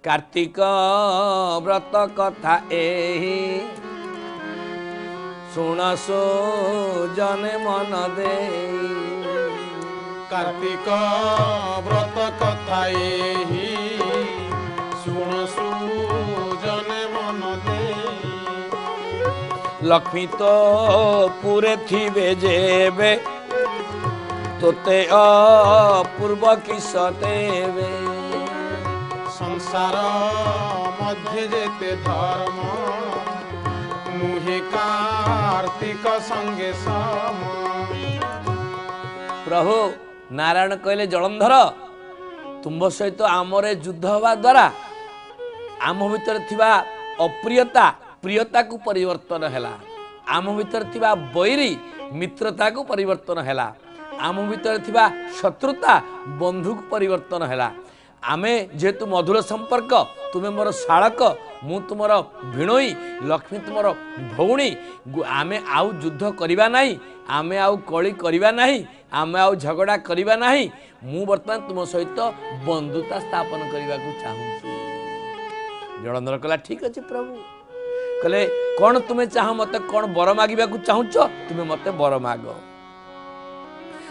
कार्तिक व्रत कथा एही सुनसो जने मन दे। कार्तिक व्रत कथा एही सुनसु जने मन दे। लक्ष्मी तो पूरे थिबे जेबे तोते अपूर्व किस देवे। संसार मध्य जेते धर्म नुहे कार्तिक संगे सम। प्रभु नारायण कहले जलंधर तुम सहित आमरे युद्ध हवा द्वारा आम भीतर थिबा अप्रियता प्रियता को परिवर्तन हैला। आम भीतर थिबा बैरी मित्रता को परिवर्तन हैला। आम भीतर थिबा शत्रुता बंधु को परिवर्तन हैला। आमे जेहेतु मधुर संपर्क तुम्हें मोर शाड़क मु तुमर भिणोई लक्ष्मी तुमर भौणी आमे आउ युद्ध करिबा नहीं आमे आउ कली करिबा नहीं आमे आउ झगड़ा करिबा नहीं मु वर्तमान तुम सहित बंधुता स्थापन करने को चाहूँ। जलंधर कहला ठीक अच्छे प्रभु कहले कौन तुम्हें चाह मत कौन बर मागिबा को चाहूच तुम्हें मत बर माग।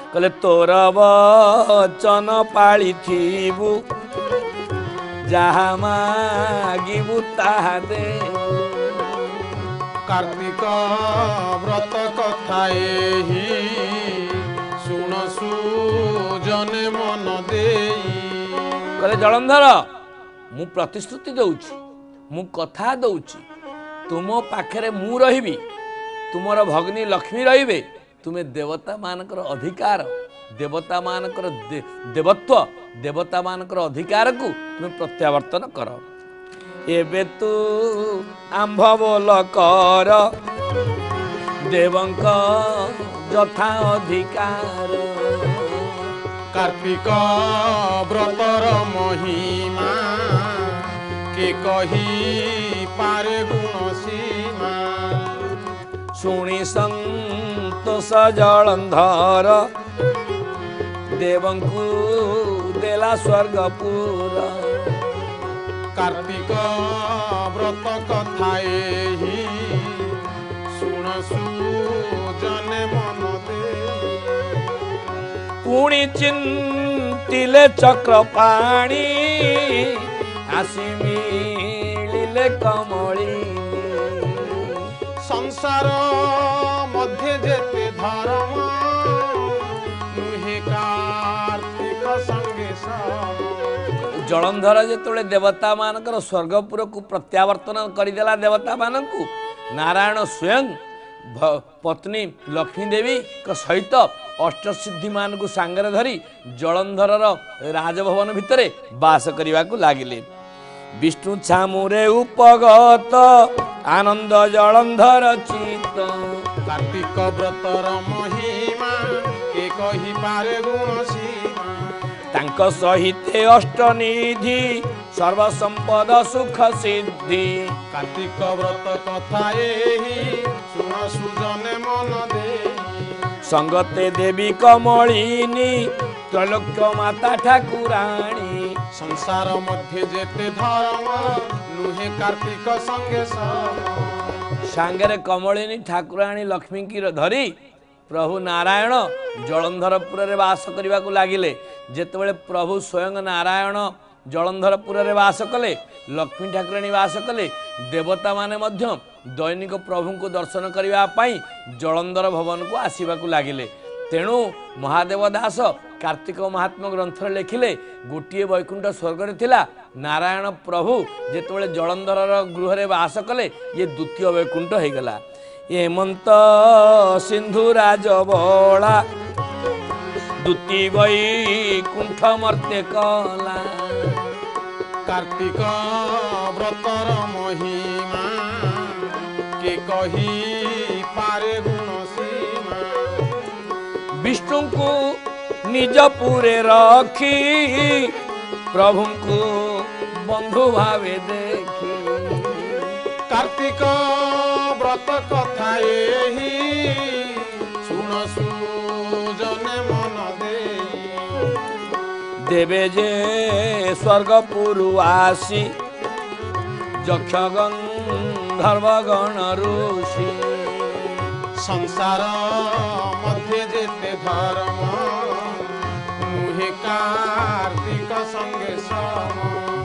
कहले तोर वचन पाली थीबु जहा मागिबु ताहा दे। कार्तिक व्रत कथा एही सुनसु जने मन दे। कहले जलंधर मु प्रतिश्रुति दउछि मु कथा दउछि तुम पाखरे मु रहिबी तुमर भगिनी लक्ष्मी रहिबे तुम्हें देवता मानकर अधिकार देवता मानकर देवत्व देवता मानकर अधिकार को तुम्हें प्रत्यावर्तन कर। एबे तू आंभ बोल कर देवंक यथा अधिकार। कार्तिक व्रतर महिमा के कही पारे गुण सीमा। शुणी संतोष जलंधर देवंकु देला स्वर्गपुर। कार्तिक व्रत कथा एही सुनसु जने मन दे। पुणी चिंतिले चक्र पाणी आसी मिलिले कमली। संसार मध्य जेते धर्म नुहे कार्तिक संगे सम। जलंधर जेतोले देवता मानकर स्वर्गपुर को प्रत्यावर्तन करदेला देवता मानकु नारायण स्वयं पत्नी लक्ष्मी देवी सहित अष्टसिद्धि मान को सांगरे धरी जलंधर राजभवन भितरे बास करने को लगिले। विष्णु छामुरे उपगत आनंद जलंधर चित। कार्तिक व्रतर महिमा के कही पारे गुण सीमा। तांक सहिते अष्टनिधि सर्वसंपद सुख सिद्धि। कार्तिक व्रत कथा एही सुनसु जने मन दे। संगते देवी कमलिनी त्रैलोक्य माता ठाकुराणी। संसार मध्य जेते धर्म नुहे कार्तिक संगे सम। सांगरे कमलिनी ठाकुराणी लक्ष्मी की धरी प्रभु नारायण जलंधरपुर रे वास करने को लगिले। जेतेबेले प्रभु स्वयं नारायण जलंधरपुर रे वास कले लक्ष्मी ठाकुराणी वास कले देवता माने मध्य दैनिक प्रभु को दर्शन करने जलंधर भवन को आसवाक लगिले। तेणु महादेव दास कार्तिक महात्मा ग्रंथ लिखिले गोटे वैकुंठ स्वर्ग थिला नारायण प्रभु जेतेबेले जलंधर गृह रे वास कले ये द्वितीय वैकुंठ हो गला। हेमंत सिंधु राजबोला द्वितीय वैकुंठ मर्त्य कला। कार्तिक व्रतर महिमा के कही पारे गुण सीमा। विष्णु को निज पुरे रखी प्रभु को बंधु भावे देखी। कार्तिक व्रत कथा एही सुनसु जने मन दे। देवे जे स्वर्गपुर आसी যক্ষ গন্ধর্ব গণ ঋষি ସଂସାର ମଧ୍ୟରେ ଯେତେ ଧର୍ମ ନୁହେଁ କାର୍ତ୍ତିକ ସଙ୍ଗେ ସମ।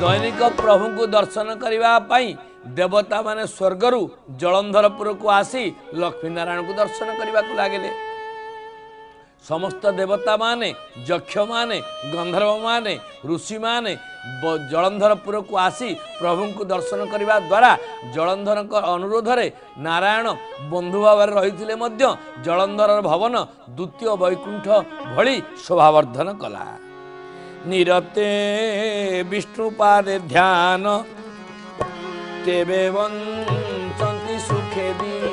ଦୈନିକ ପ୍ରଭୁଙ୍କୁ ଦର୍ଶନ କରିବା ପାଇଁ ଦେବତା ମାନେ ସ୍ୱର୍ଗରୁ ଜଳନ୍ଧରପୁରକୁ ଆସି ଲକ୍ଷ୍ମୀ ନାରାୟଣଙ୍କୁ ଦର୍ଶନ କରିବାକୁ ଲାଗିଲେ। ସମସ୍ତ ଦେବତା ମାନେ, ଯକ୍ଷ ମାନେ, ଗନ୍ଧର୍ବ ମାନେ, ଋଷି ମାନେ ଜଳନ୍ଧରପୁରକୁ ଆସି ପ୍ରଭୁଙ୍କୁ ଦର୍ଶନ କରିବା ଦ୍ୱାରା ଜଳନ୍ଧରଙ୍କ ଅନୁରୋଧରେ ନାରାୟଣ ବନ୍ଧୁ ଭାବରେ ରହିଥିଲେ ମଧ୍ୟ ଜଳନ୍ଧରର ଭବନ ଦ୍ୱିତୀୟ ବୈକୁଣ୍ଠ ଭଳି ଶୋଭାବର୍ଦ୍ଧନ କଲା। ନିରତେ ବିଷ୍ଣୁ ପାଦେ ଧ୍ୟାନ ତେବେ ବଞ୍ଚନ୍ତି ସୁଖେ ଦିନ।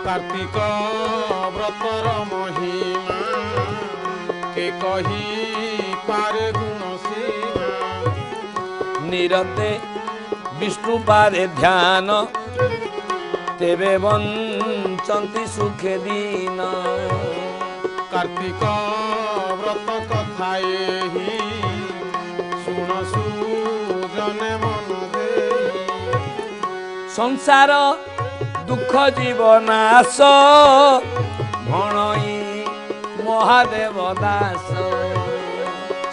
କାର୍ତ୍ତିକ ବ୍ରତର ମହିମା କେ କହି ପାରେ ଗୁଣ ସୀମା। ନିରତେ ବିଷ୍ଣୁ ପାଦେ ଧ୍ୟାନ ତେବେ ବଞ୍ଚନ୍ତି ସୁଖେ ଦିନ। କାର୍ତ୍ତିକ ବ୍ରତ କଥା ଏହି ଶୁଣ ସୁଜନେ ମନ ଦେଇ। ସଂସାର ଦୁଃଖ ଜୀବନାଶ ଭଣଇ ମହାଦେବ ଦାସ।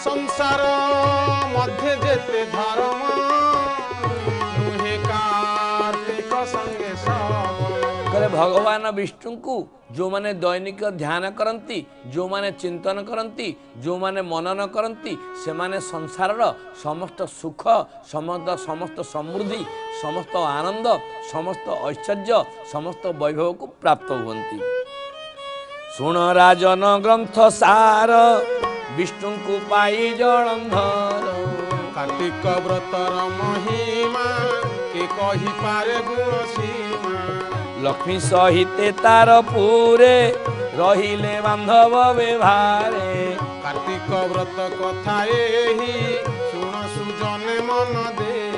ସଂସାର ମଧ୍ୟରେ ଯେତେ ଧର୍ମ ନୁହେଁ କାର୍ତ୍ତିକ ସଙ୍ଗେ ସମ। କହିଲେ ଭଗବାନ ବିଷ୍ଣୁଙ୍କୁ ଯେଉଁମାନେ ଦୈନିକ ଧ୍ୟାନ କରନ୍ତି, ଯେଉଁମାନେ ଚିନ୍ତନ କରନ୍ତି, ଯେଉଁମାନେ ମନନ କରନ୍ତି, ସେମାନେ ସଂସାରର ସମସ୍ତ ସୁଖ, ସମସ୍ତ ସମୃଦ୍ଧି, ସମସ୍ତ ଆନନ୍ଦ, ସମସ୍ତ ଐଶ୍ୱର୍ଯ୍ୟ, ସମସ୍ତ ବୈଭବକୁ ପ୍ରାପ୍ତ ହୁଅନ୍ତି। ଶୁଣ ରାଜନ ଗ୍ରନ୍ଥ ସାର ବିଷ୍ଣୁଙ୍କୁ ପାଇ ଜଳନ୍ଧର। କାର୍ତ୍ତିକ ବ୍ରତର ମହିମା କେ କହିପାରେ ଗୁଣ ସୀମା। ଲକ୍ଷ୍ମୀ ସହିତେ ତାର ପୁରେ ରହିଲେ ବାନ୍ଧବ ବ୍ୟବହାରେ। କାର୍ତ୍ତିକ ବ୍ରତ କଥା ଏହି ଶୁଣ ସୁଜନେ ମନ ଦେଇ।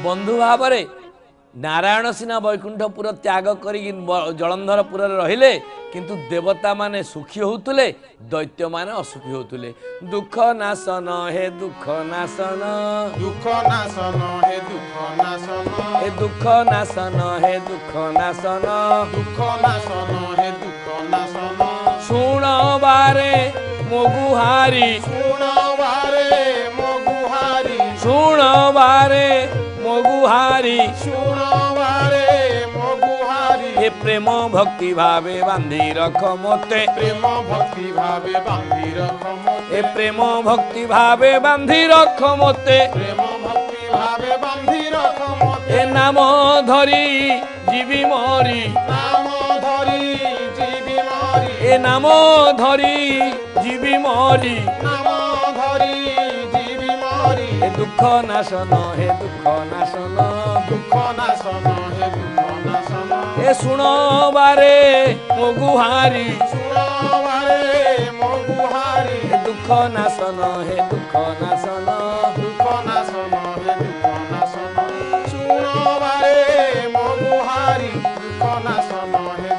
ବନ୍ଧୁ ଭାବରେ ନାରାୟଣ ସିନା ବୈକୁଣ୍ଠପୁର ତ୍ୟାଗ କରିକି ଜଳନ୍ଧରପୁରରେ ରହିଲେ, କିନ୍ତୁ ଦେବତାମାନେ ସୁଖୀ ହେଉଥିଲେ, ଦୈତ୍ୟମାନେ ଅସୁଖୀ ହେଉଥିଲେ। ଦୁଃଖ ନାଶନ ହେ ଦୁଃଖ ନାଶନ, ଦୁଃଖ ନାଶନ ହେ ଦୁଃଖ ନାଶନ, ହେ ଦୁଃଖ ନାଶନ ହେ ଦୁଃଖ ନାଶନ, ଦୁଃଖ ନାଶନ ହେ ଦୁଃଖ ନାଶନ। ଶୁଣ ବାରେ ମୋ ଗୁହାରି, ଶୁଣ ବାରେ ମୋ ଗୁହାରି, ଶୁଣ ବାରେ ମୋ ଗୁହାରି, ଶୁଣ ବାରେ ମୋ ଗୁହାରି। ଏ ପ୍ରେମ ଭକ୍ତି ଭାବେ ବାନ୍ଧି ରଖ ମୋତେ, ପ୍ରେମ ଭକ୍ତି ଭାବେ ବାନ୍ଧି ରଖ ମୋତେ, ଏ ପ୍ରେମ ଭକ୍ତି ଭାବେ ବାନ୍ଧି ରଖ ମୋତେ। ପ୍ରେମ ଭକ୍ତି ଭାବେ ବାନ୍ଧି ରଖ ମୋତେ। ଏ ନାମ ଧରି ଯିବି ମରି, ନାମ ଧରି ଯିବି ମରି, ଏ ନାମ ଧରି ଯିବି ମରି। ନାମ ଧରି ଯିବି ମରି। ଏ ଦୁଃଖ ନାଶନ ହେ ଦୁଃଖ ନାଶନ, ଦୁଃଖ ନାଶନ ହେ ଦୁଃଖ ନାଶନ। ଏ ଶୁଣ ବାରେ ମୋ ଗୁହାରି, ଶୁଣ ବାରେ ମୋ ଗୁହାରି, ଏ ଦୁଃଖ ନାଶନ ହେ ଦୁଃଖ ନାଶନ, ଦୁଃଖ ନାଶନ ହେ ଦୁଃଖ ନାଶନ। ଶୁଣ ବାରେ ମୋ ଗୁହାରି, ଦୁଃଖ ନାଶନ ହେ